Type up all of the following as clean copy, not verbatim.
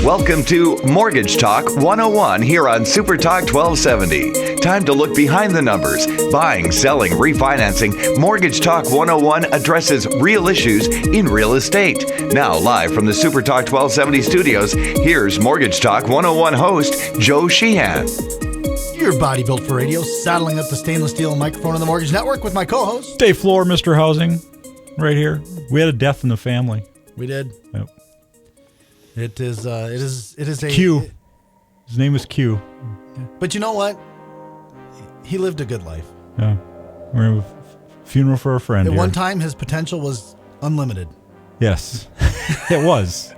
Welcome to Mortgage Talk 101 here on Super Talk 1270. Time to look behind the numbers. Buying, selling, refinancing. Mortgage Talk 101 addresses real issues in real estate. Now, live from the Super Talk 1270 studios, here's Mortgage Talk 101 host Joe Sheehan. Your body built for radio, saddling up the stainless steel microphone on the Mortgage Network with my co-host Dave Floor, Mr. Housing, right here. We had a death in the family. We did. Yep. It is a Q. His name was Q. But you know what? He lived a good life. Yeah. We're having a funeral for a friend. At here. one time, his potential was unlimited. Yes, it was.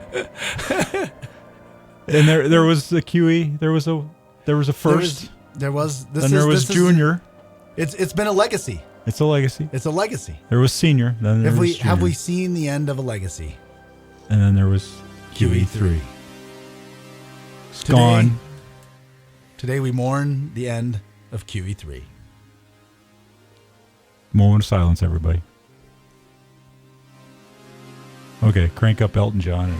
And there was the QE. There was a first. There was junior. It's been a legacy. It's a legacy. It's a legacy. There was senior. Then there was junior. Have we seen the end of a legacy? And then there was QE3. It's Today, gone. Today we mourn the end of QE3. Moment of silence, everybody. Okay, crank up Elton John.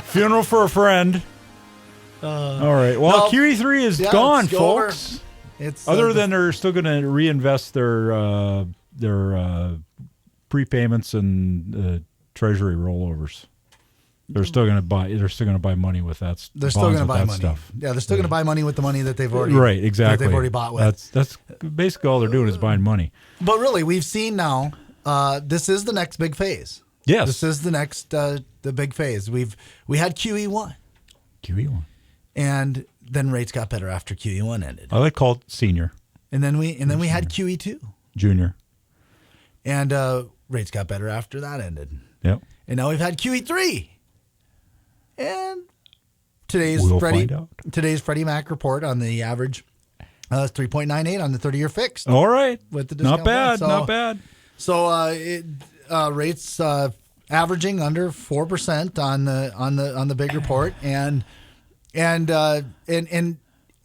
Funeral for a friend. All right. Well, QE3 is gone, folks. It's other than they're still going to reinvest their prepayments and treasury rollovers. They're still going to buy. They're still going to buy money with that. They're still going to buy money. Stuff. Yeah, they're still going to buy money with the money that they've already exactly. that they've already bought with. That's basically all they're doing is buying money. But really, we've seen now. This is the next big phase. Yes, this is the next the big phase. We had QE1. QE1. And then rates got better after QE1 ended. I like to call it senior. And then we had QE2. Junior. And rates got better after that ended. Yep. And now we've had QE3. And today's Freddie Mac report on the average 3.98 on the 30-year fixed. All right. With the discount. Not bad. So rates averaging under 4% on the big report, and it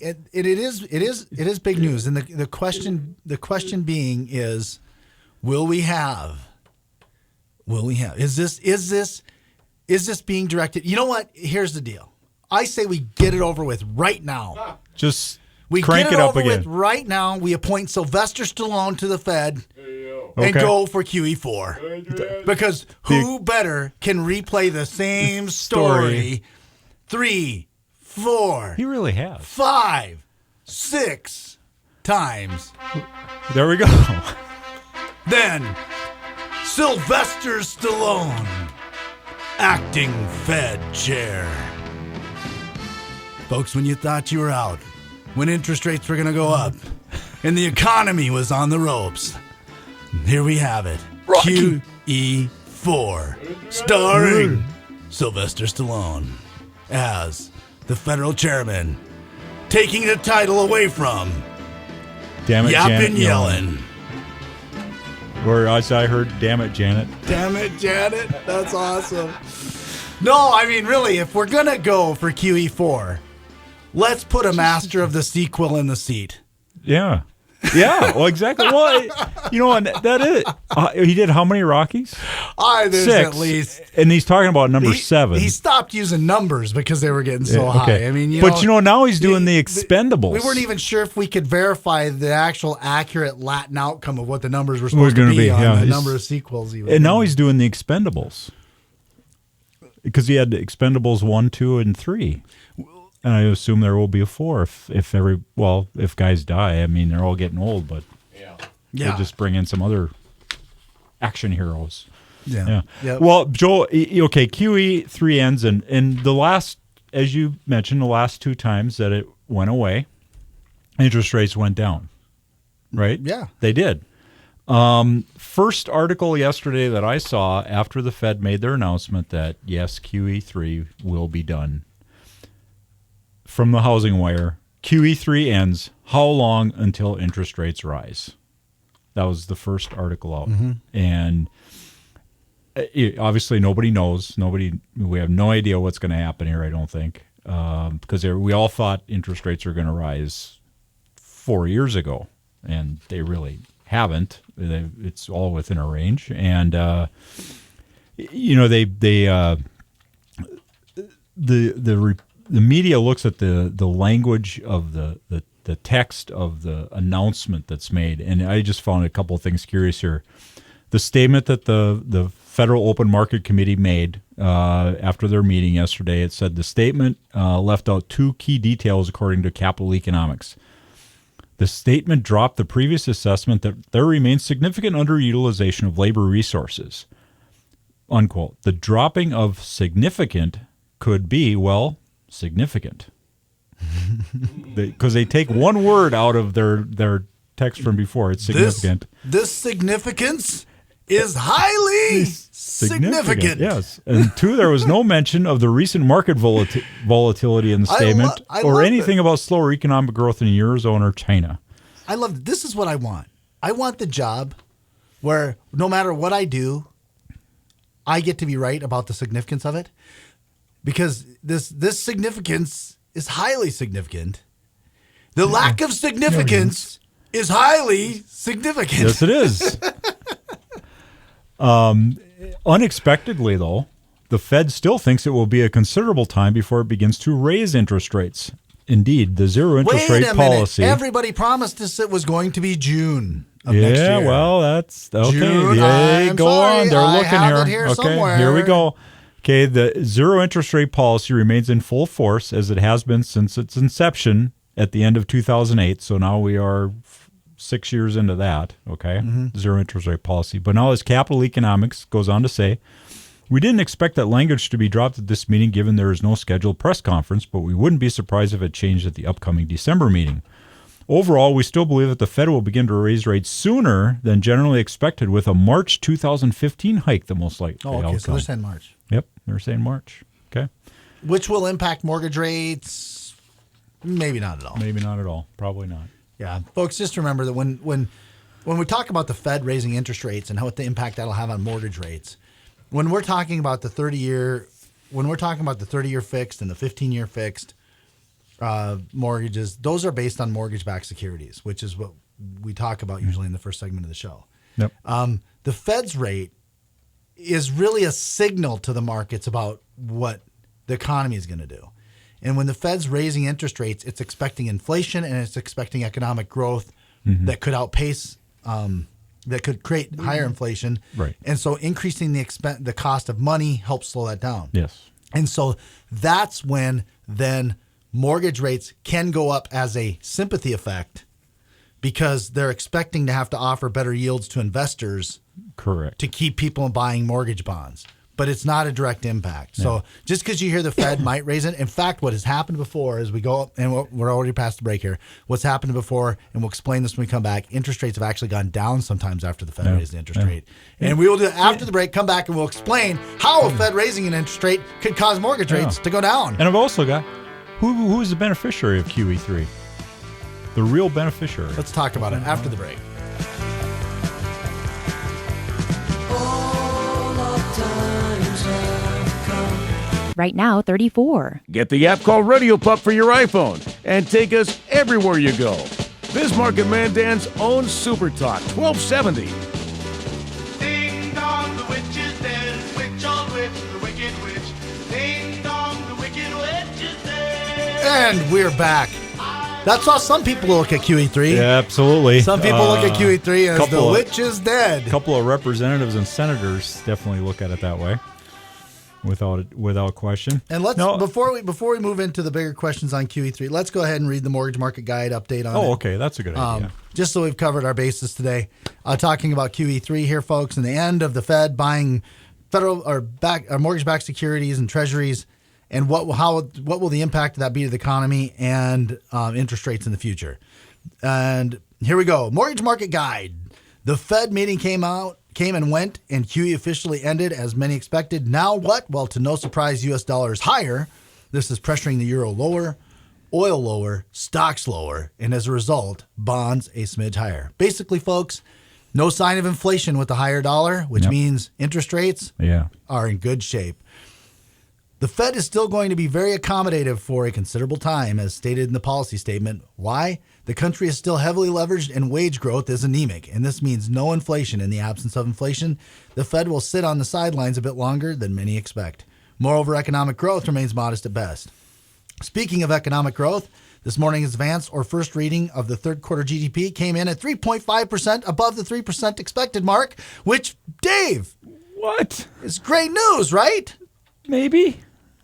is big news. And the question being is, will we have? Is this being directed? You know what? Here's the deal. I say we get it over with right now. Just we crank get it up over again. with right now. We appoint Sylvester Stallone to the Fed. And go for QE4. Because who better can replay the same story 3, 4, he really has 5, 6 times. There we go. Then Sylvester Stallone, acting Fed chair. Folks, when you thought you were out, when interest rates were going to go up, and the economy was on the ropes, here we have it. Rocky. QE4, starring Sylvester Stallone as the federal chairman, taking the title away from Damn it, Yappin' Janet Yellen. Or as I heard, damn it, Janet. Damn it, Janet. That's awesome. No, I mean, really, if we're going to go for QE4, let's put a master of the sequel in the seat. Yeah. Yeah, well, exactly. Well, you know, and that is he did how many Rockies? There's 6. at least. And he's talking about number 7. He stopped using numbers because they were getting so high. I mean, now he's doing the Expendables. We weren't even sure if we could verify the actual accurate Latin outcome of what the numbers were supposed to be on the number of sequels. And now he's doing the Expendables because he had Expendables 1, 2, and 3. And I assume there will be a 4 if guys die. I mean, they're all getting old, but they'll just bring in some other action heroes. Yeah. Yep. Well, Joel, okay, QE3 ends, and the last, as you mentioned, the last 2 times that it went away, interest rates went down, right? Yeah. They did. First article yesterday that I saw after the Fed made their announcement that, yes, QE3 will be done. From the Housing Wire, QE3 ends. How long until interest rates rise? That was the first article out. Mm-hmm. And obviously nobody knows. We have no idea what's going to happen here, I don't think. Because we all thought interest rates are going to rise 4 years ago, and they really haven't. It's all within a range. And, the media looks at the language of the text of the announcement that's made, and I just found a couple of things curious here. The statement that the Federal Open Market Committee made after their meeting yesterday, it said the statement left out two key details according to Capital Economics. The statement dropped the previous assessment that there remains significant underutilization of labor resources, unquote. The dropping of significant could be, well, significant. Because they take one word out of their text from before. It's significant. This significance is highly significant. Yes. And two, there was no mention of the recent market volatility in the statement or anything about slower economic growth in the Eurozone or China. I love it. This is what I want. I want the job where no matter what I do, I get to be right about the significance of it, because this significance is highly significant. The lack of significance is highly significant. Yes, it is. Unexpectedly, though, the Fed still thinks it will be a considerable time before it begins to raise interest rates. Indeed, the zero interest rate policy. Everybody promised us it was going to be June of next year. Yeah, well, that's okay. June, Yay, go sorry, on. They're I looking have here. it here Okay, somewhere. here we go. Okay, the zero interest rate policy remains in full force as it has been since its inception at the end of 2008. So now we are 6 years into that, okay, zero interest rate policy. But now, as Capital Economics goes on to say, we didn't expect that language to be dropped at this meeting given there is no scheduled press conference, but we wouldn't be surprised if it changed at the upcoming December meeting. Overall, we still believe that the Fed will begin to raise rates sooner than generally expected, with a March 2015 hike the most likely outcome. Okay, so they're saying March. Yep, they're saying March. Okay. Which will impact mortgage rates? Maybe not at all. Maybe not at all. Probably not. Yeah, folks, just remember that when we talk about the Fed raising interest rates and what the impact that'll have on mortgage rates, when we're talking about the 30-year fixed and the 15-year fixed mortgages, those are based on mortgage-backed securities, which is what we talk about usually in the first segment of the show. Yep. The Fed's rate is really a signal to the markets about what the economy is going to do. And when the Fed's raising interest rates, it's expecting inflation and it's expecting economic growth that could outpace, that could create higher inflation. Right. And so increasing the cost of money helps slow that down. Yes. And so that's when then mortgage rates can go up as a sympathy effect, because they're expecting to have to offer better yields to investors. Correct. To keep people buying mortgage bonds. But it's not a direct impact. No. So just because you hear the Fed might raise it, in fact, what has happened before is we go up, and we're already past the break here. What's happened before, and we'll explain this when we come back, interest rates have actually gone down sometimes after the Fed raised the interest rate. And we will do after the break, come back and we'll explain how a Fed raising an interest rate could cause mortgage rates to go down. And I've also got, who is the beneficiary of QE3? The real beneficiary. Let's talk about it after the break. Right now, 34. Get the app called Radio Pup for your iPhone and take us everywhere you go. Bismarck and Mandan's own Super Talk 1270. Ding dong, the witch is dead. Witch on witch, the wicked witch. Ding dong, the wicked witch is dead. And we're back. That's how some people look at QE3. Yeah, absolutely. Some people look at QE3 as the witch is dead. A couple of representatives and senators definitely look at it that way, without question. And before we move into the bigger questions on QE3, let's go ahead and read the mortgage market guide update on it. Oh, okay, that's a good idea. Just so we've covered our bases today, talking about QE3 here, folks, and the end of the Fed buying federal or mortgage-backed securities and treasuries. And what will the impact of that be to the economy and interest rates in the future? And here we go. Mortgage market guide. The Fed meeting came and went, and QE officially ended as many expected. Now what? Well, to no surprise, U.S. dollar is higher. This is pressuring the euro lower, oil lower, stocks lower, and as a result, bonds a smidge higher. Basically, folks, no sign of inflation with the higher dollar, which means interest rates are in good shape. The Fed is still going to be very accommodative for a considerable time, as stated in the policy statement. Why? The country is still heavily leveraged and wage growth is anemic, and this means no inflation. In the absence of inflation, the Fed will sit on the sidelines a bit longer than many expect. Moreover, economic growth remains modest at best. Speaking of economic growth, this morning's advance or first reading of the third quarter GDP came in at 3.5% above the 3% expected mark, which, Dave, What? is great news, right? Maybe.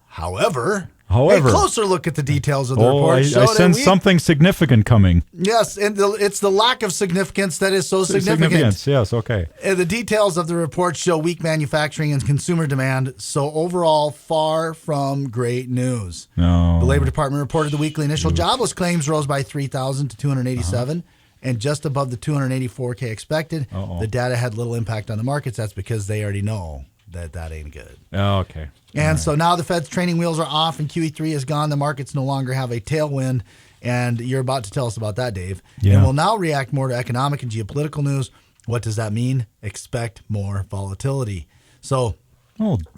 However, A closer look at the details of the report I show that sense something significant coming. Yes, and it's the lack of significance that is so significant. Yes, okay. And the details of the report show weak manufacturing and consumer demand, so overall, far from great news. No. The Labor Department reported the weekly initial jobless claims rose by 3,000 to 287, and just above the 284K expected. The data had little impact on the markets. That's because they already know that ain't good. Oh, okay. And so now the Fed's training wheels are off and QE3 is gone. The markets no longer have a tailwind. And you're about to tell us about that, Dave. Yeah. And we'll now react more to economic and geopolitical news. What does that mean? Expect more volatility. So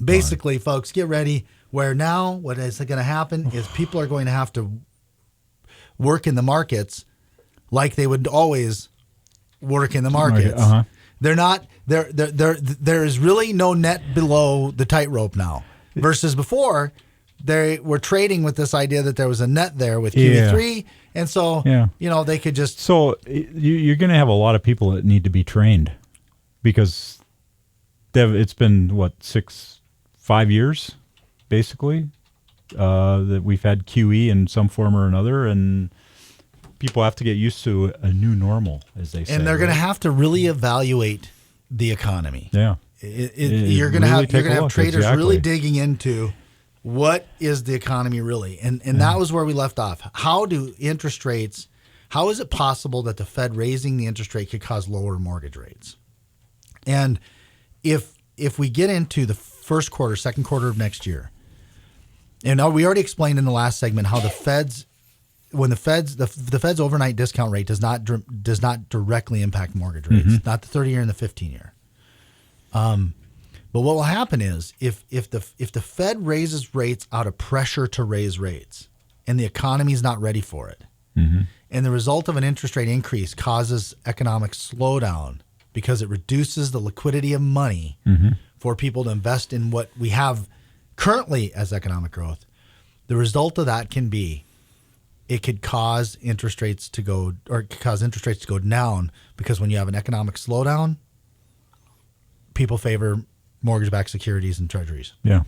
basically, folks, get ready. Where now what is going to happen is people are going to have to work in the markets like they would always work in the markets. They're not. There is really no net below the tightrope now. Versus before, they were trading with this idea that there was a net there with QE3, and so they could just. So you're going to have a lot of people that need to be trained because it's been 5 years, basically, that we've had QE in some form or another, and people have to get used to a new normal, as they say. And they're going to have to really evaluate the economy. Yeah. You're going to have traders really digging into what is the economy really. And that was where we left off. How is it possible that the Fed raising the interest rate could cause lower mortgage rates? And if we get into the first quarter, second quarter of next year, and we already explained in the last segment how the Fed's overnight discount rate does not directly impact mortgage rates, not the 30-year and the 15-year. But what will happen is if the Fed raises rates out of pressure to raise rates, and the economy is not ready for it, and the result of an interest rate increase causes economic slowdown because it reduces the liquidity of money for people to invest in what we have currently as economic growth, the result of that can be it could cause interest rates to go down, because when you have an economic slowdown, people favor mortgage-backed securities and treasuries. Yeah.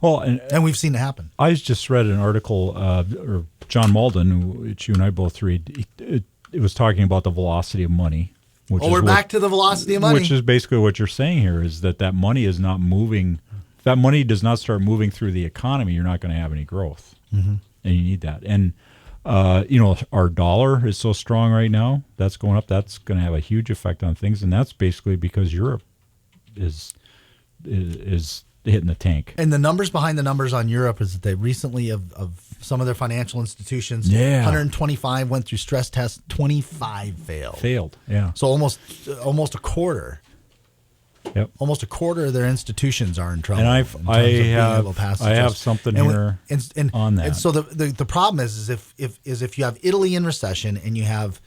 Well, and we've seen it happen. I just read an article, or John Malden, which you and I both read. It was talking about the velocity of money. We're back to the velocity of money. Which is basically what you're saying here, is that money is not moving. If that money does not start moving through the economy, you're not going to have any growth. And you need that. And our dollar is so strong right now. That's going up. That's going to have a huge effect on things, and that's basically because Europe is hitting the tank. And the numbers behind the numbers on Europe is that they recently of some of their financial institutions, 125 went through stress tests, 25 failed. Yeah. So almost a quarter. Yep. Almost a quarter of their institutions are in trouble. And I have something here on that. And so the problem is if you have Italy in recession and you have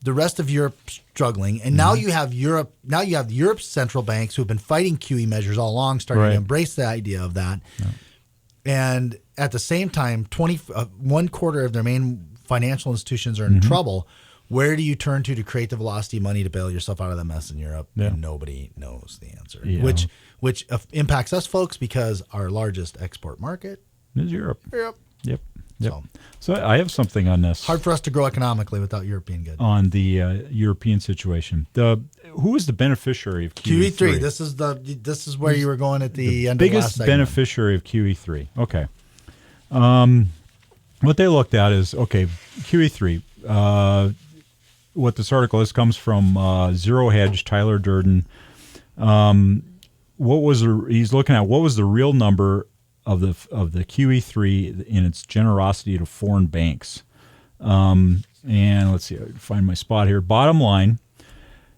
the rest of Europe struggling, and now you have Europe's central banks who have been fighting QE measures all along, starting to embrace the idea of that. Yeah. And at the same time, 1 quarter of their main financial institutions are in trouble. Where do you turn to create the velocity of money to bail yourself out of that mess in Europe? Yeah. And nobody knows the answer, which impacts us folks because our largest export market is Europe. Yep. So I have something on this. Hard for us to grow economically without Europe being good. On the European situation, who is the beneficiary of QE3? This is where you were going at the end of the last segment. Biggest beneficiary of QE3. Okay. What they looked at is QE3. What this article is comes from Zero Hedge, Tyler Durden. He's looking at what was the real number of the QE3 in its generosity to foreign banks. And let's see, I find my spot here. Bottom line,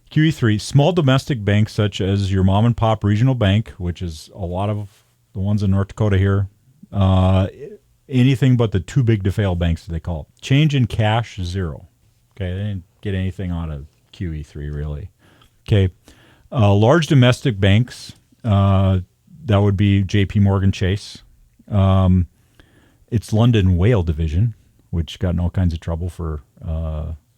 QE3, small domestic banks such as your mom and pop regional bank, which is a lot of the ones in North Dakota here, anything but the too big to fail banks, they call it. Change in cash, zero. Okay, they didn't get anything out of QE3 really. Okay, large domestic banks, that would be J.P. Morgan Chase. It's London Whale Division, which got in all kinds of trouble for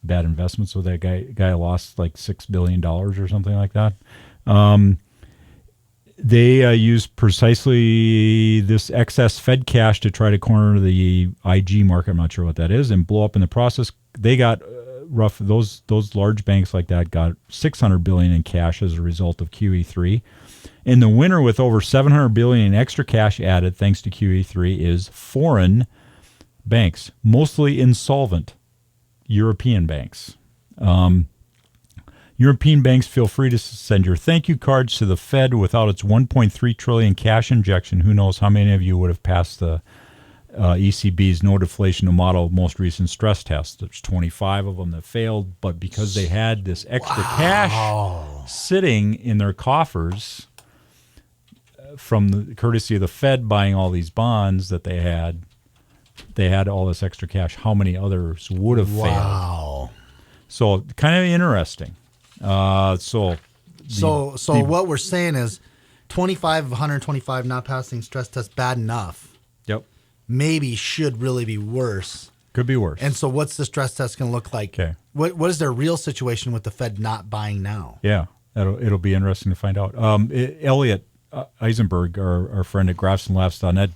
bad investments. So that guy lost like $6 billion or something like that. They used precisely this excess Fed cash to try to corner the IG market. I'm not sure what that is, and blow up in the process. They got those large banks like that got $600 billion in cash as a result of QE3. And the winner with over $700 billion in extra cash added thanks to QE3 is foreign banks, mostly insolvent European banks. European banks, feel free to send your thank you cards to the Fed. Without its $1.3 trillion cash injection, who knows how many of you would have passed the ECB's no deflation model most recent stress test. There's 25 of them that failed, but because they had this extra cash sitting in their coffers from the courtesy of the Fed buying all these bonds that they had all this extra cash. How many others would have failed? So kind of interesting. So what we're saying is 25 of 125 not passing stress test bad enough. Yep. Maybe should really be worse. Could be worse. And so what's the stress test going to look like? Okay. What is their real situation with the Fed not buying now? Yeah, it'll be interesting to find out. Elliot Eisenberg, our friend at GraphsandLaughs.net,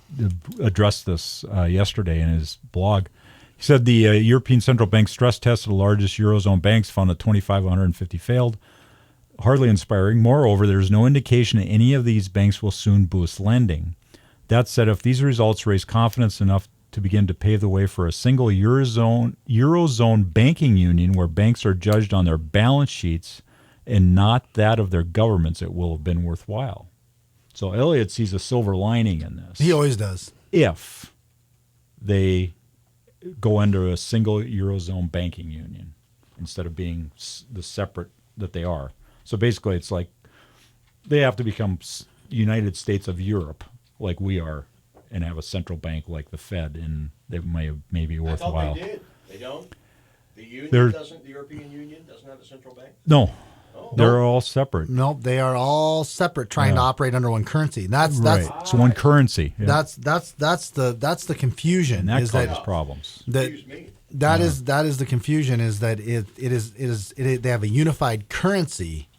addressed this yesterday in his blog. He said the European Central Bank stress test of the largest Eurozone banks found that 25 of 150 failed. Hardly inspiring. Moreover, there's no indication that any of these banks will soon boost lending. That said, if these results raise confidence enough to begin to pave the way for a single Eurozone banking union where banks are judged on their balance sheets and not that of their governments, it will have been worthwhile. So Elliot sees a silver lining in this. He always does. If they go under a single Eurozone banking union instead of being the separate that they are. So basically it's like they have to become United States of Europe like we are and have a central bank like the Fed, and they may be worthwhile. I thought they did. They don't? The European Union doesn't have a central bank? No. They're all separate. Nope, they are all separate, trying to operate under one currency. That's right. It's one currency. Yeah. That's the confusion. And that causes problems. That is the confusion. Is that they have a unified currency,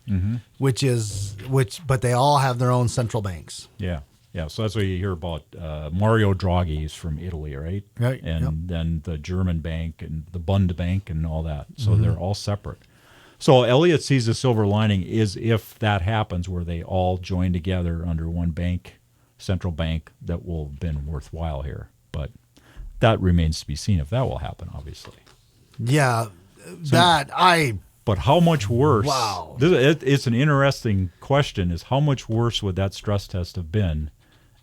but they all have their own central banks. Yeah. Yeah, so that's what you hear about. Mario Draghi is from Italy, right? Right. And then the German bank and the Bund bank and all that. So they're all separate. So Elliot sees the silver lining is if that happens where they all join together under one bank, central bank, that will have been worthwhile here. But that remains to be seen if that will happen, obviously. Yeah, But how much worse? Wow. It's an interesting question, is how much worse would that stress test have been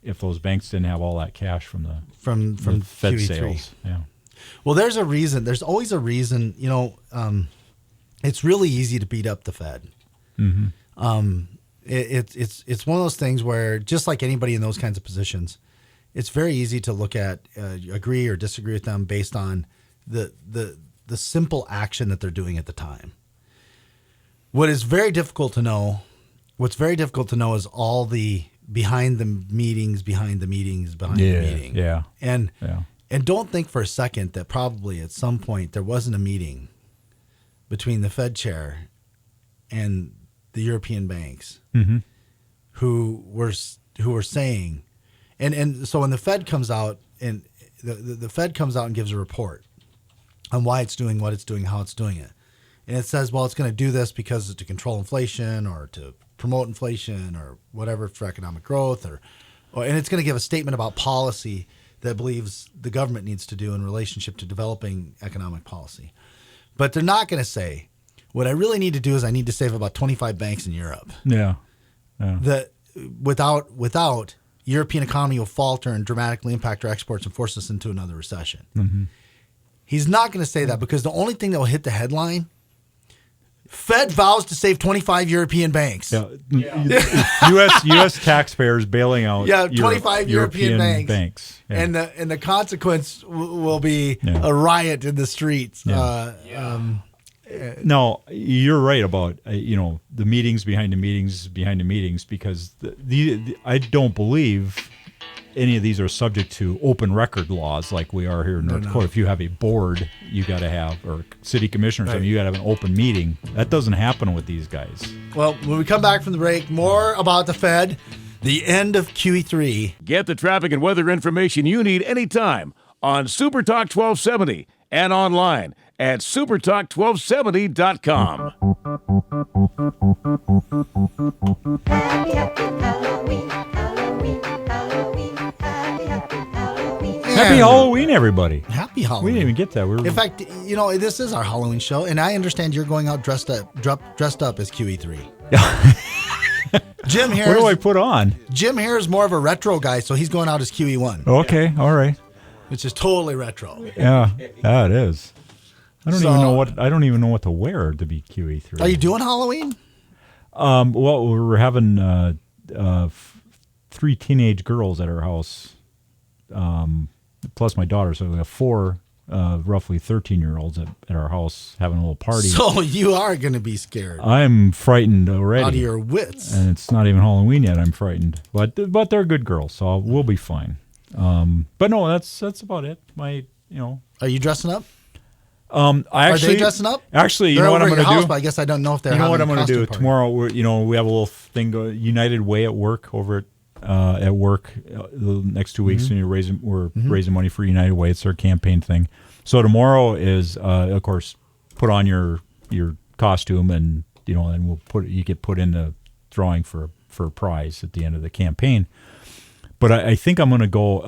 if those banks didn't have all that cash from the Fed QE3 sales? Yeah. Well, there's a reason. There's always a reason. It's really easy to beat up the Fed. Mm-hmm. It's one of those things where, just like anybody in those kinds of positions, it's very easy to look at, agree or disagree with them based on the simple action that they're doing at the time. What's very difficult to know is all the behind the meetings. Yeah. And don't think for a second that probably at some point there wasn't a meeting between the Fed chair and the European banks who were saying, and so when the Fed comes out and the Fed comes out and gives a report on why it's doing what it's doing, how it's doing it. And it says, well, it's going to do this because it's to control inflation or to promote inflation or whatever for economic growth, and it's going to give a statement about policy that believes the government needs to do in relationship to developing economic policy. But they're not going to say, what I really need to do is I need to save about 25 banks in Europe. Yeah. That without European economy will falter and dramatically impact our exports and force us into another recession. Mm-hmm. He's not going to say that because the only thing that will hit the headline, Fed vows to save 25 European banks. Yeah. U.S. taxpayers bailing out 25 European banks. Yeah. And the consequence will be a riot in the streets. Yeah. No, you're right about the meetings behind the meetings because I don't believe any of these are subject to open record laws like we are here in North Dakota. If you have a board, you got to have, or city commissioner or something, you got to have an open meeting. That doesn't happen with these guys. Well, when we come back from the break, more about the Fed, the end of QE3. Get the traffic and weather information you need anytime on Super Talk 1270 and online at supertalk1270.com. Happy, happy Halloween, Halloween, Halloween, happy, happy Halloween. Happy Halloween, everybody. Happy Halloween. We didn't even get that. In fact, you know, this is our Halloween show, and I understand you're going out dressed up as QE3. Jim here. What do I put on? Jim here is more of a retro guy, so he's going out as QE1. Okay, all right. Which is totally retro. Yeah, it is. I don't even know what to wear to be QE3. Are you doing Halloween? Well, we're having 3 teenage girls at our house, plus my daughter. So we have 4 roughly 13-year-olds at our house having a little party. So you are going to be scared. I'm frightened already. Out of your wits. And it's not even Halloween yet. I'm frightened, but they're good girls, so we'll be fine. But no, that's about it. Are you dressing up? Are they dressing up? Actually, you they're know what I'm going to do? But I guess I don't know if they're. You know what I'm going to do tomorrow? We have a little thing United Way at work over at work the next 2 weeks, and we're raising money for United Way. It's our campaign thing. So tomorrow is, of course, put on your costume, and then you get put in the drawing for a prize at the end of the campaign. But I think I'm going to go.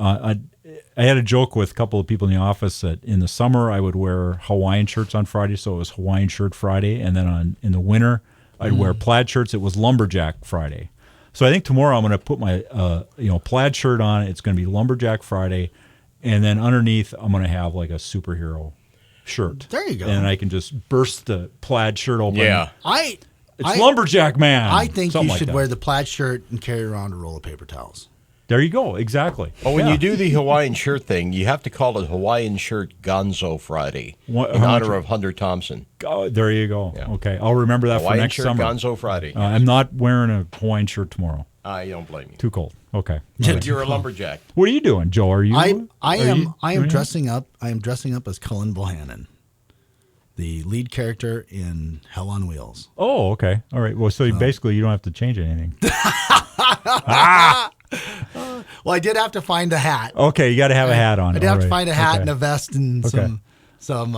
I had a joke with a couple of people in the office that in the summer I would wear Hawaiian shirts on Friday, so it was Hawaiian Shirt Friday, and then in the winter I'd wear plaid shirts. It was Lumberjack Friday. So I think tomorrow I'm going to put my plaid shirt on. It's going to be Lumberjack Friday, and then underneath I'm going to have like a superhero shirt. There you go. And I can just burst the plaid shirt open. Yeah. It's Lumberjack Man. I think Something you like should that. wear the plaid shirt and carry around a roll of paper towels. There you go. Exactly. Well, when you do the Hawaiian shirt thing, you have to call it Hawaiian Shirt Gonzo Friday in honor of Hunter Thompson. Oh, there you go. Yeah. Okay, I'll remember that Hawaiian for next Shirt summer. Gonzo Friday. I'm not wearing a Hawaiian shirt tomorrow. I don't blame you. Too cold. Okay. But you're a lumberjack. What are you doing, Joe? Are you? I am doing dressing up. I am dressing up as Cullen Bohannon, the lead character in Hell on Wheels. Oh, okay. All right. Well, so basically you don't have to change anything. Well, I did have to find a hat. Okay, you got to have a hat on. I did have to All find a right. hat Okay. and a vest and Okay. some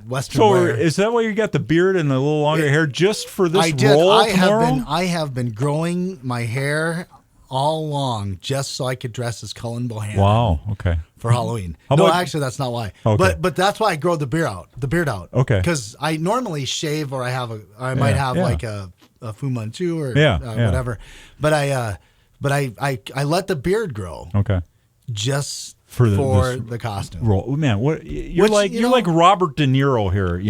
Western So wear. is that why you got the beard and the little longer hair just for this I did. role tomorrow? I have been growing my hair all along just so I could dress as Cullen Bohannon. Wow. Okay. For Halloween. How No, about- actually, that's not why. Okay. But that's why I grow the beard out. Okay. Because I normally shave, or I might have like a Fu Manchu or whatever. But I let the beard grow. Okay. Just For for this the costume. Role. Man, what you're Which, like? you You're know- like Robert De Niro here.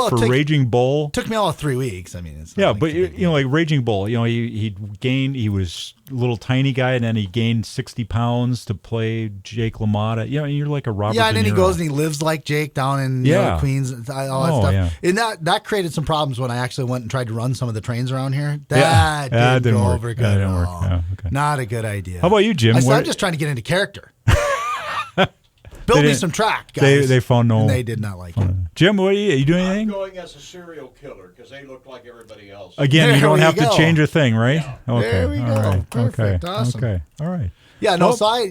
For Raging Bull. Took me all of 3 weeks. I mean, it's not Yeah, like but it's a big you know, like Raging Bull, he was a little tiny guy, and then he gained 60 pounds to play Jake LaMotta. You're like a Robert. Yeah, and De then he Niro. goes and he lives like Jake down in Queens, and all that Oh, stuff. yeah. And that created some problems when I actually went and tried to run some of the trains around here. Yeah. That didn't go work. over good That at didn't work. all. Yeah, okay. Not a good idea. How about you, Jim? I'm just trying to get into character. Build me didn't- some track, guys. They found no. And they did not like it. Jim, what are you doing I'm anything? going as a serial killer because they look like everybody else. Again, There you don't we have go. to change a thing, right? Okay. There we all go. right, Perfect. Okay. Awesome. Okay. All right. Yeah, no. Well- So I'll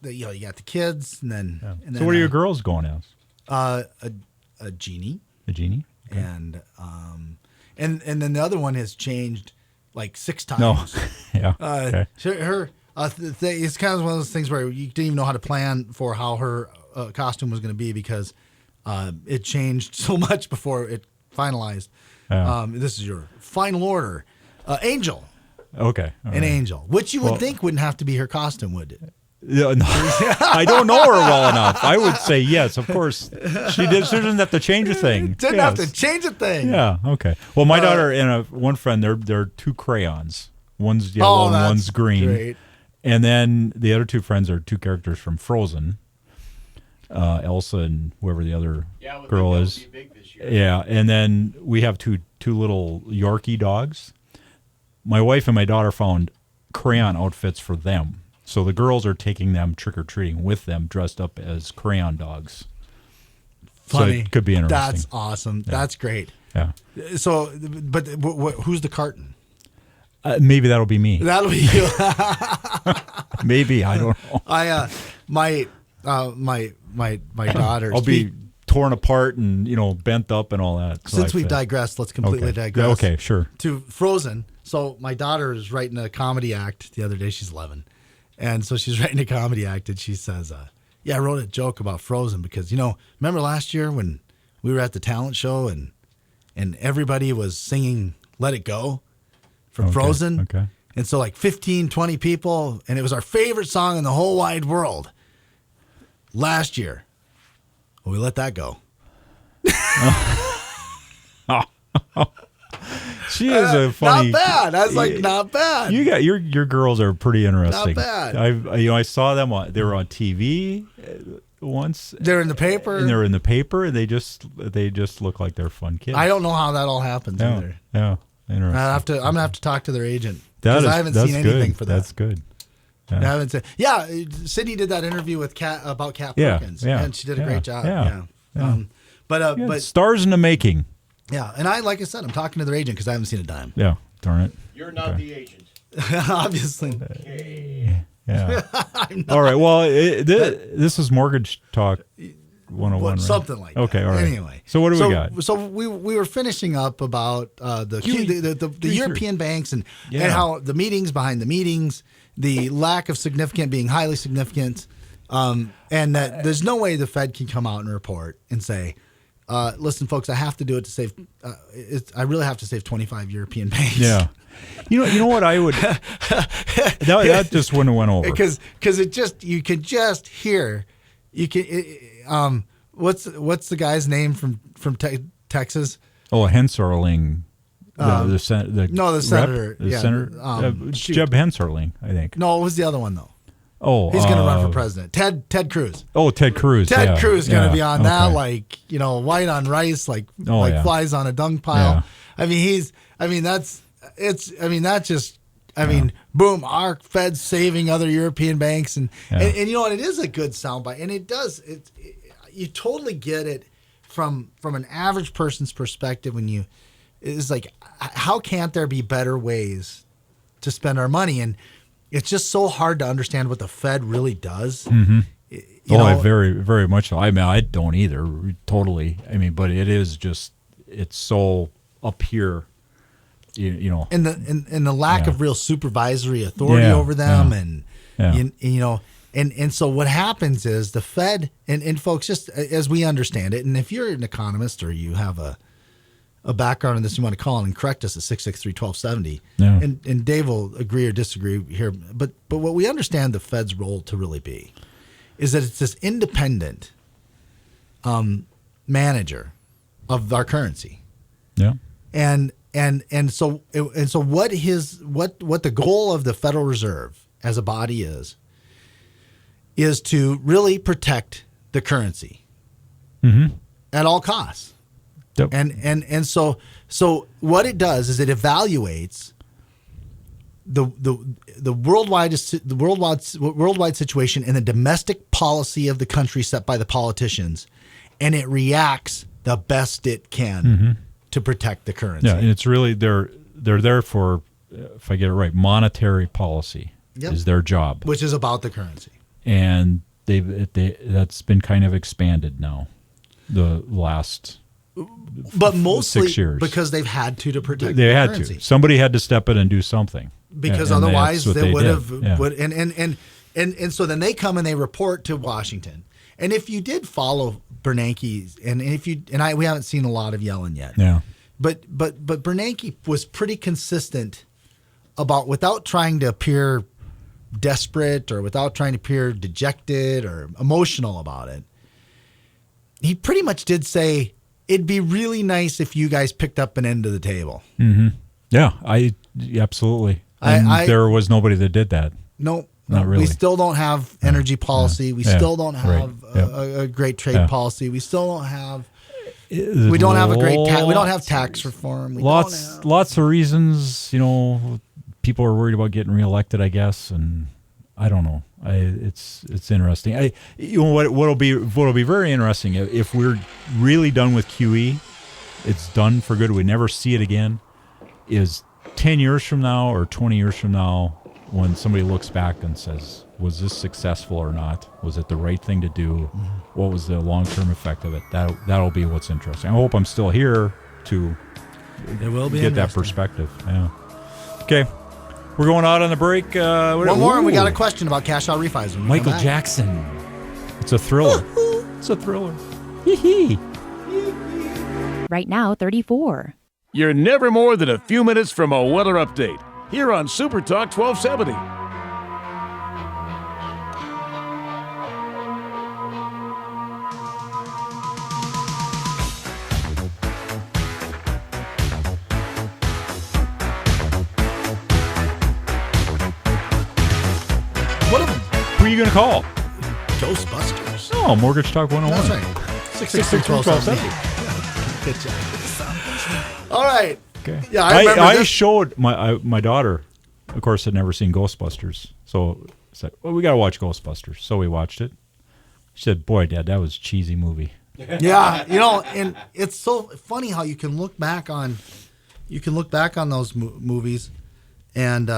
you got the kids, and then. Yeah. And So then, what are your girls going as? a genie, A genie? and then the other one has changed like 6 times. No. Yeah. Okay. It's kind of one of those things where you didn't even know how to plan for how her costume was going to be because it changed so much before it finalized. Yeah. This is your final order. Angel. Okay. All An right. angel. Which you would Well- think wouldn't have to be her costume, would it? Yeah, no. I don't know her well enough. I would say yes, of course. She doesn't have to change a thing. Didn't have to change a thing. Yeah. Okay. Well, my daughter and one friend, they're 2 crayons. One's yellow and that's one's green. great. And then the other 2 friends are 2 characters from Frozen, Elsa and whoever the other girl is. Yeah. And then we have two little Yorkie dogs. My wife and my daughter found crayon outfits for them. So the girls are taking them trick-or-treating with them dressed up as crayon dogs. Funny. So it could be interesting. That's awesome. Yeah. That's great. Yeah. So, but who's the carton? Maybe that'll be me. That'll be you. Maybe, I don't know. My daughter's I'll be torn apart and bent up and all that. Since we've digressed, let's completely digress. Okay, sure. To Frozen. So my daughter is writing a comedy act the other day. She's 11. And so she's writing a comedy act and she says, I wrote a joke about Frozen because, remember last year when we were at the talent show and everybody was singing Let It Go from Frozen? Okay. And so 15, 20 people, and it was our favorite song in the whole wide world last year. Well, we let that go. She is a funny. Not bad. I was like, not bad. You got your girls are pretty interesting. Not bad. I saw them. They were on TV once. They're in the paper. And they're in the paper, and they just look like they're fun kids. I don't know how that all happens either. Yeah, interesting. I'm gonna have to talk to their agent because I haven't seen anything for that. That's good. Yeah. I haven't seen. Yeah, Sydney did that interview with about Kat Perkins, and she did a great job. Yeah. But stars in the making. Yeah, and like I said, I'm talking to their agent because I haven't seen a dime. Yeah, darn it. You're not the agent. Obviously. Yeah. All right. Well, this is Mortgage Talk 101, right? Something like that. Okay. All right. Anyway, so what do we got? So we were finishing up about the European banks and how the meetings behind the meetings, the lack of significant being highly significant, and that there's no way the Fed can come out and report and say, listen, folks, I have to do it to save. I really have to save 25 European banks. Yeah. You know what I would. that just went over because it just you can just hear what's the guy's name from Texas? Oh, Henserling. The senator. Yeah. Senator. Jeb Henserling, I think. No, it was the other one though. Oh, he's going to run for president. Ted Cruz. Oh, Ted Cruz. Ted Cruz is going to be on that, white on rice, flies on a dung pile. Yeah. Boom, our Fed's saving other European banks, and you know what? It is a good soundbite, and it does. You totally get it from an average person's perspective when it's like, how can't there be better ways to spend our money? And it's just so hard to understand what the Fed really does. Mm-hmm. Very, very much so. I mean, I don't either, totally. I mean, but it is just, it's so up here, And the lack of real supervisory authority over them. And so what happens is the Fed, and folks, just as we understand it, and if you're an economist or you have a background in this, you want to call in and correct us at 663-1270. Yeah. And Dave will agree or disagree here. But what we understand the Fed's role to really be is that it's this independent manager of our currency. Yeah. And so what the goal of the Federal Reserve as a body is to really protect the currency at all costs. Yep. And so what it does is it evaluates the worldwide situation and the domestic policy of the country set by the politicians, and it reacts the best it can to protect the currency. Yeah, and it's really they're there for, if I get it right, monetary policy is their job, which is about the currency. And that's been kind of expanded now, the last. But mostly 6 years. because they've had to protect they the had currency. To. Somebody had to step in and do something. Because and otherwise they would have did. and so then they come and they report to Washington. And if you did follow Bernanke, we haven't seen a lot of Yellen yet. Yeah. But Bernanke was pretty consistent about, without trying to appear desperate or without trying to appear dejected or emotional about it. He pretty much did say, it'd be really nice if you guys picked up an end of the table. Mm-hmm. Yeah, absolutely. And there was nobody that did that. No, not really. We still don't have energy policy. We still don't have a great trade policy. We still don't have. We don't have a great. We don't have tax reform. Lots of reasons. people are worried about getting reelected, I guess, and I don't know. It's interesting. What'll be very interesting if we're really done with QE, it's done for good. We never see it again. Is 10 years from now or 20 years from now, when somebody looks back and says, was this successful or not? Was it the right thing to do? What was the long-term effect of it? That'll be what's interesting. I hope I'm still here to get that perspective. Yeah. Okay. We're going out on the break. One more, and we got a question about cash out refis. Michael Jackson. It's a thriller. It's a thriller. Hee-hee. Right now, 34. You're never more than a few minutes from a weather update here on Super Talk 1270. Who are you going to call? Ghostbusters. Oh, Mortgage Talk 101. That's right. 663-1270. Good job. All right. Okay. Yeah, I remember I this. showed my daughter, of course, had never seen Ghostbusters. So I said, well, we got to watch Ghostbusters. So we watched it. She said, boy, Dad, that was a cheesy movie. Yeah, and it's so funny how you can look back on those movies, and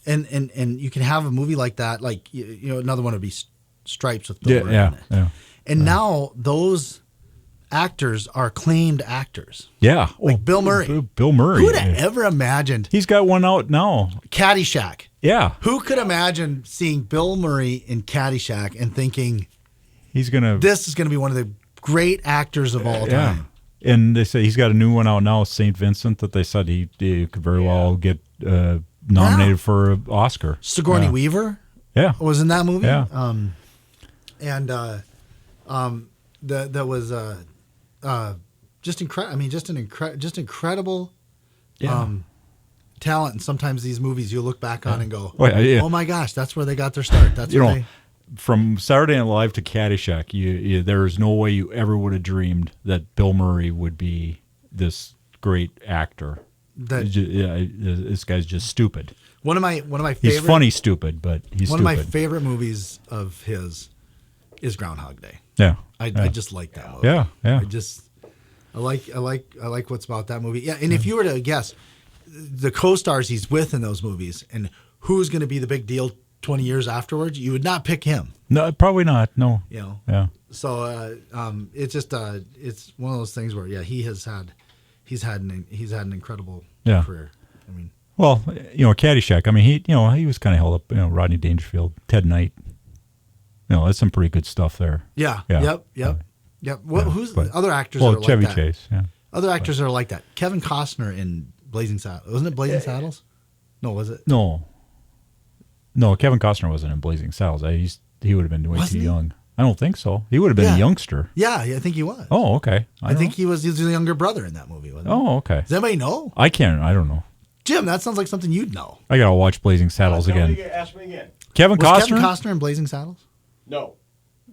you can have a movie like that, like another one would be Stripes with Bill Murray in it. Yeah. And now those actors are acclaimed actors. Yeah. Like Bill Murray. Bill Murray. Who would have ever imagined? He's got one out now. Caddyshack. Yeah. Who could imagine seeing Bill Murray in Caddyshack and thinking this is going to be one of the great actors of all time? And they say he's got a new one out now, St. Vincent, that they said he could very well get nominated for an Oscar. Sigourney Weaver. Yeah. Was in that movie. Yeah. That was just incredible. I mean, just incredible talent. And sometimes these movies you look back on and go, "Oh my gosh, that's where they got their start." That's from Saturday Night Live to Caddyshack, there is no way you ever would have dreamed that Bill Murray would be this great actor. This guy's just stupid. One of my favorite. He's funny, stupid, but he's one stupid. of my favorite movies of his is Groundhog Day. Yeah, I just like that movie. Yeah. I like what's about that movie. Yeah, and if you were to guess the co-stars he's with in those movies and who's going to be the big deal 20 years afterwards, you would not pick him. No, probably not. No. Yeah. So it's just it's one of those things where he's had an incredible career. I mean, well, Caddyshack. I mean, he was kind of held up. Rodney Dangerfield, Ted Knight. That's some pretty good stuff there. Yeah. Yep. Who's other actors? That are Chevy like that? Chase. Yeah. Other actors that are like that. Kevin Costner in Blazing Saddles. Wasn't it Blazing Saddles? No, was it? No, Kevin Costner wasn't in Blazing Saddles. He would have been way too young. I don't think so. He would have been a youngster. Yeah, I think he was. Oh, okay. I think he was the younger brother in that movie, wasn't he? Oh, okay. Does anybody know? I don't know. Jim, that sounds like something you'd know. I got to watch Blazing Saddles again. Ask me again. Kevin Costner? Kevin Costner in Blazing Saddles? No.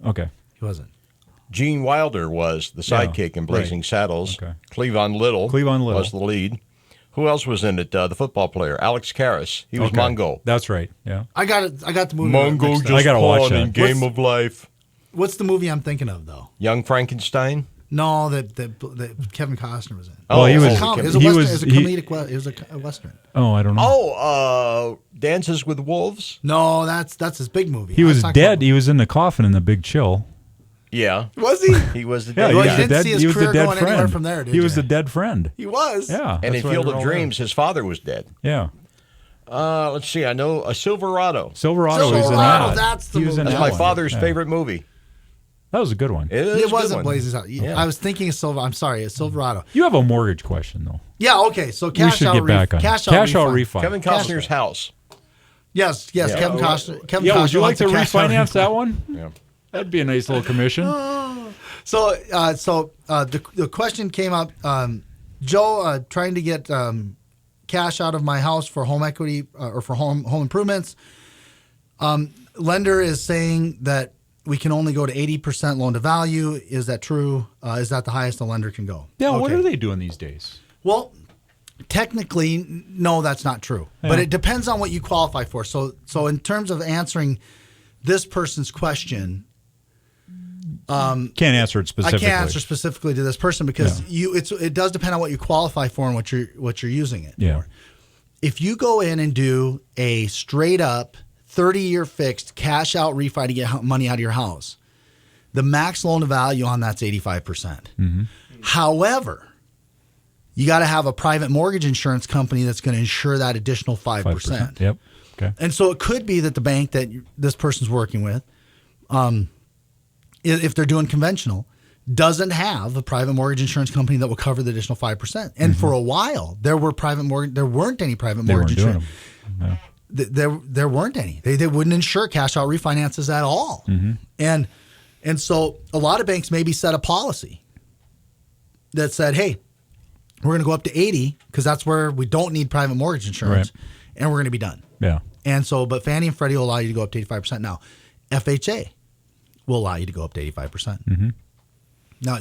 Okay. He wasn't. Gene Wilder was the sidekick in Blazing Saddles. Okay. Cleavon Little was the lead. Who else was in it? The football player, Alex Karras. He was Mongo. That's right. Yeah. I got the movie. Mongo just I gotta watch that. Game of Life. What's the movie I'm thinking of, though? Young Frankenstein. No, that Kevin Costner was in. Well, he was. It was a comedic. It was a western. Oh, I don't know. Oh, Dances with Wolves. No, that's his big movie. He was dead. He was in the coffin in The Big Chill. Yeah. Was he? He was the Yeah, dead Well, guy. you didn't see his he was career the dead going friend. anywhere from there, did he was you? the dead friend. He was. Yeah. And that's in what Field I of remember. Dreams, his father was dead. Yeah. Let's see. I know a Silverado. Silverado was in Silverado, that. that's the He was in movie. That's that my one. father's Yeah. favorite movie. That was a good one. It is a It good wasn't one. Blazing Saddles. Yeah. I was thinking of Silver. I'm sorry, it's Silverado. You have a mortgage question, though. Yeah. Okay. So We cash should out. get back on cash it. out. Cash out refund. refund. Kevin Costner's house. Yes. Yeah. Kevin Costner. Kevin Yeah, Costner would you like wants to a cash out refinance that refund. one? Yeah. That'd be a nice little commission. So the question came up. Joe, trying to get cash out of my house for home equity or for home improvements. Lender is saying that we can only go to 80% loan to value. Is that true? Is that the highest a lender can go? Yeah, what Okay. are they doing these days? Well, Technically, no, that's not true. Yeah. But it depends on what you qualify for. So in terms of answering this person's question, Can't answer it specifically. I can't answer specifically to this person because it does depend on what you qualify for and what you're using it Yeah. for. If you go in and do a straight up 30-year fixed cash out refi to get money out of your house, the max loan to value on that's 85%. Mm-hmm. However, you got to have a private mortgage insurance company that's going to insure that additional 5%. Yep. Okay. And so it could be that the bank that this person's working with, if they're doing conventional, doesn't have a private mortgage insurance company that will cover the additional 5%. And for a while, there weren't any private mortgage insurance. There weren't any. They wouldn't insure cash out refinances at all. And so a lot of banks maybe set a policy that said, hey, we're going to go up to 80 because that's where we don't need private mortgage insurance, and we're going to be done. Yeah. And so, but Fannie and Freddie will allow you to go up to 85%. Now, FHA will allow you to go up to 85%. Now,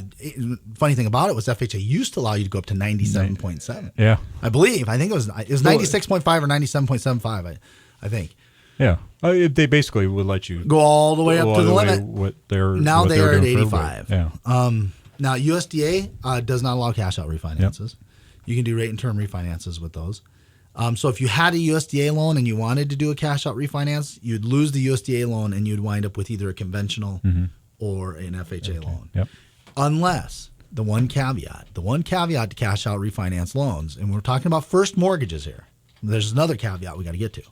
funny thing about it was FHA used to allow you to go up to 97.7. Yeah. I believe. I think it was 96.5 or 97.75, I think. Yeah. They basically would let you go all the way up to the limit. They are at 85. Yeah. Now, USDA does not allow cash out refinances. You can do rate and term refinances with those. So if you had a USDA loan and you wanted to do a cash out refinance, you'd lose the USDA loan and you'd wind up with either a conventional or an FHA loan. Yep. Unless the one caveat to cash out refinance loans, and we're talking about first mortgages here. There's another caveat we got to get to.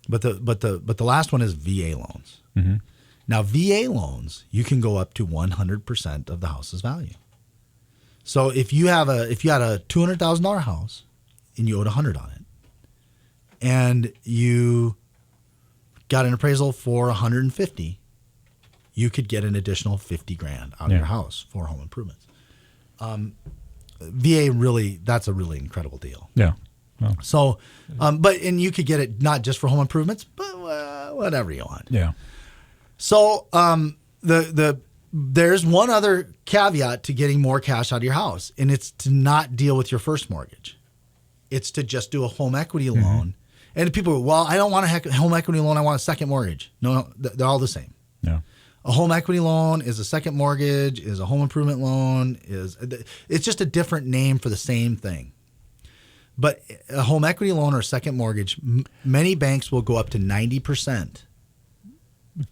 But the last one is VA loans. Now, VA loans, you can go up to 100% of the house's value. So if you had a $200,000 house and you owed $100 on it, and you got an appraisal for $150, you could get an additional $50,000 out of your house for home improvements. VA that's a really incredible deal. Yeah. Well. So, and you could get it not just for home improvements, but whatever you want. Yeah. So there's one other caveat to getting more cash out of your house, and it's to not deal with your first mortgage. It's to just do a home equity loan. And people go, well, I don't want a home equity loan. I want a second mortgage. No, they're all the same. Yeah. A home equity loan is a second mortgage, is a home improvement loan, it's just a different name for the same thing. But a home equity loan or a second mortgage, many banks will go up to 90%.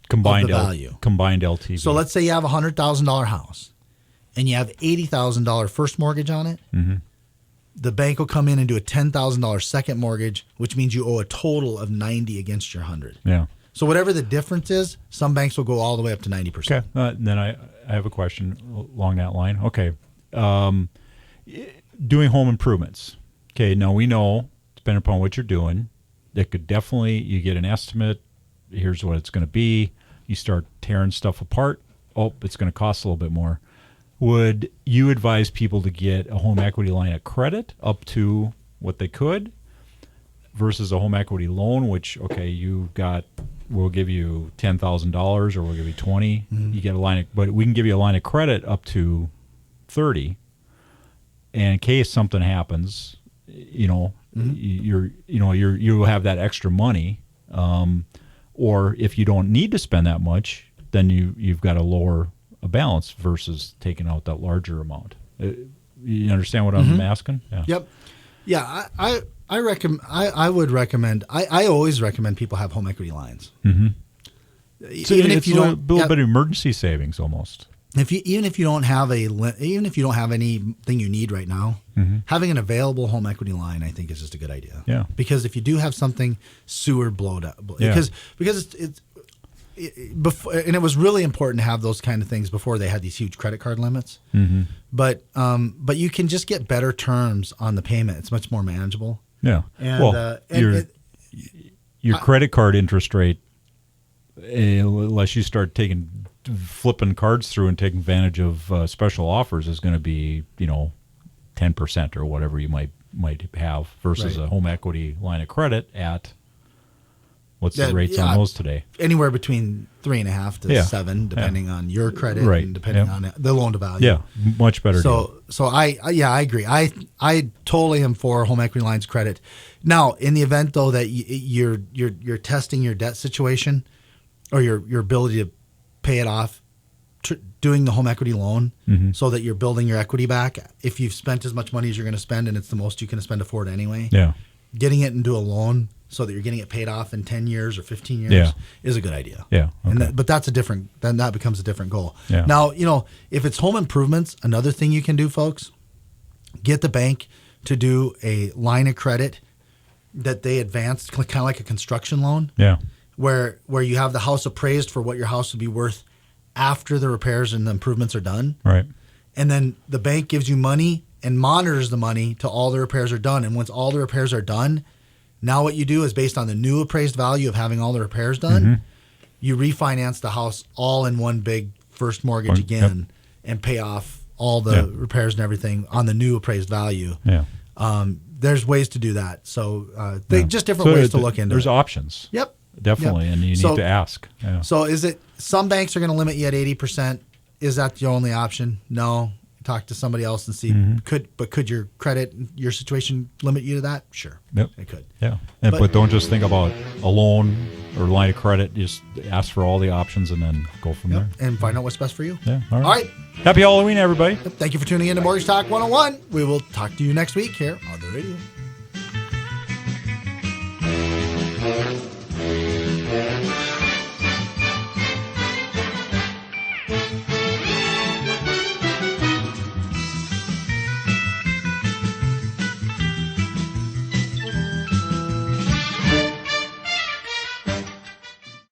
Combined value. Combined LTV. So let's say you have a $100,000 house and you have $80,000 first mortgage on it. The bank will come in and do a $10,000 second mortgage, which means you owe a total of $90 against your $100. Yeah. So whatever the difference is, some banks will go all the way up to 90%. Okay. Then I have a question along that line. Okay. Doing home improvements. Okay. Now we know, depending upon what you're doing, that could definitely, you get an estimate. Here's what it's going to be. You start tearing stuff apart. Oh, it's going to cost a little bit more. Would you advise people to get a home equity line of credit up to what they could versus a home equity loan, which, okay, we'll give you $10,000 or we'll give you $20,000. You get a line but we can give you a line of credit up to $30,000. And in case something happens, you'll have that extra money. Or if you don't need to spend that much, then you've got a lower balance versus taking out that larger amount. You understand what I'm asking? Yeah. Yep. Yeah, I would recommend. I always recommend people have home equity lines. So even if you don't, a little bit of emergency savings almost. Even if you don't have anything you need right now, having an available home equity line, I think, is just a good idea. Yeah. Because if you do have something sewer blowed up, because before, and it was really important to have those kind of things before they had these huge credit card limits. But you can just get better terms on the payment. It's much more manageable. Yeah. And, your credit card interest rate, unless you start flipping cards through and taking advantage of special offers, is going to be 10% or whatever you might have versus a home equity line of credit at What's the rates on those today? Anywhere between 3.5 to 7, depending on your credit and depending on the loan to value. Yeah, much better. So I agree. I totally am for home equity lines credit. Now, in the event though that you're testing your debt situation or your ability to pay it off, doing the home equity loan so that you're building your equity back. If you've spent as much money as you're going to spend and it's the most you can spend for it anyway. Yeah. Getting it into a loan so that you're getting it paid off in 10 years or 15 years is a good idea. Yeah. Okay. But that's then that becomes a different goal. Yeah. Now, if it's home improvements, another thing you can do, folks, get the bank to do a line of credit that they advance, kind of like a construction loan. Yeah. Where you have the house appraised for what your house would be worth after the repairs and the improvements are done. Right. And then the bank gives you money and monitors the money till all the repairs are done. And once all the repairs are done, now what you do is based on the new appraised value of having all the repairs done, you refinance the house all in one big first mortgage again and pay off all the repairs and everything on the new appraised value. Yeah. There's ways to do that. So just different ways to look into it. There's options. Yep. Definitely, and you need to ask. Yeah. So is it some banks are going to limit you at 80%? Is that the only option? No. Talk to somebody else and see. Could your credit, your situation limit you to that? Sure. Yep. It could. Yeah. But don't just think about a loan or line of credit. Just ask for all the options and then go from there. And find out what's best for you. Yeah. All right. Happy Halloween, everybody. Thank you for tuning in to Mortgage Talk 101. We will talk to you next week here on the radio.